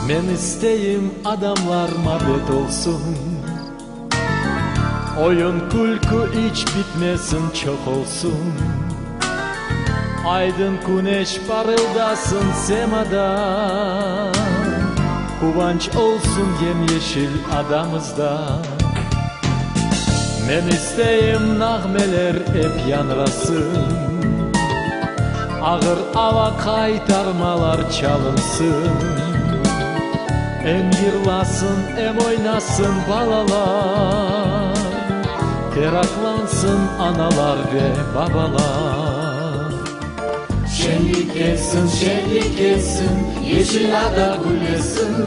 Men isteyim adamlar mabet olsun, oyun kulku hiç bitmesin, çok olsun. Aydın güneş parıldasın semada, kıvanç olsun yemyeşil adamızda. Men isteyim nağmeler hep yanrasın, ağır hava kaytarmalar çalınsın. Hem yırlasın hem oynasın balalar, ferahlansın analar ve babalar. Şenlik gelsin, şenlik gelsin, yeşil ada güllesin.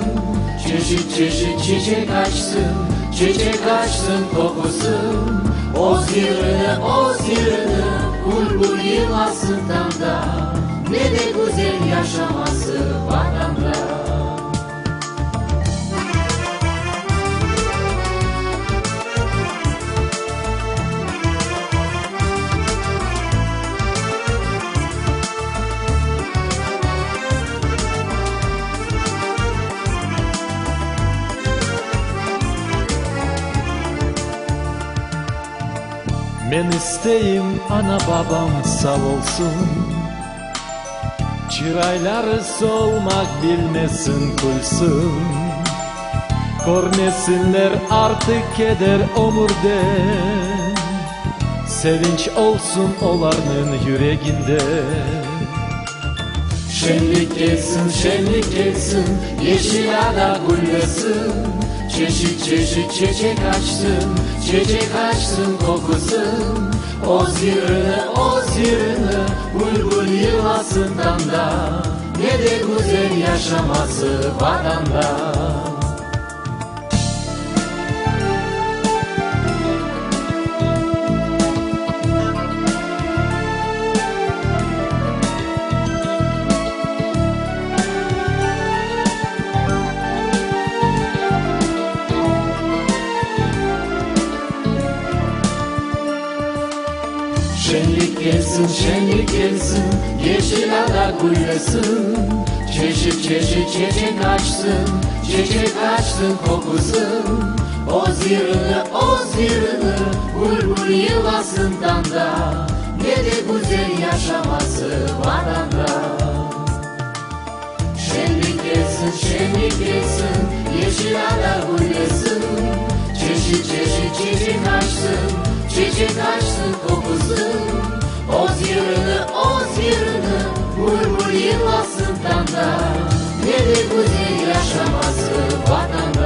Çeşit çeşit çiçek açsın, çiçek açsın kokusun. Oz yığını, oz yığını, bulbul yığmasın damda. Ne de güzel yaşaması vatanda. Men isteyim ana babam sağ olsun, çırayları solmak bilmesin kulsun. Görmesinler artık keder omurde, sevinç olsun onların yüreğinde. Şenlik gelsin, şenlik gelsin, yeşil ada güllesin. Çeşit çeşit çiçek açsın, çiçek açsın kokusun. Oz yığını, oz yığını, bulbul yığmasın damda. Ne de güzel yaşaması vatanda. Şenlik gelsin, şenlik gelsin, yeşil ada güllesin. Çeşit çeşit çiçek açsın, çiçek açsın kokusun. Oz yığını, oz yığını, bulbul yığmasın damda. Ne de güzel yaşaması vatanda. Şenlik gelsin, şenlik gelsin, yeşil ada güllesin. Çeşit çeşit çiçek açsın, çiçek açsın kokusun. Oz yığını, oz yığını, bulbul yığmasın damda. Ne de güzel yaşaması vatanda.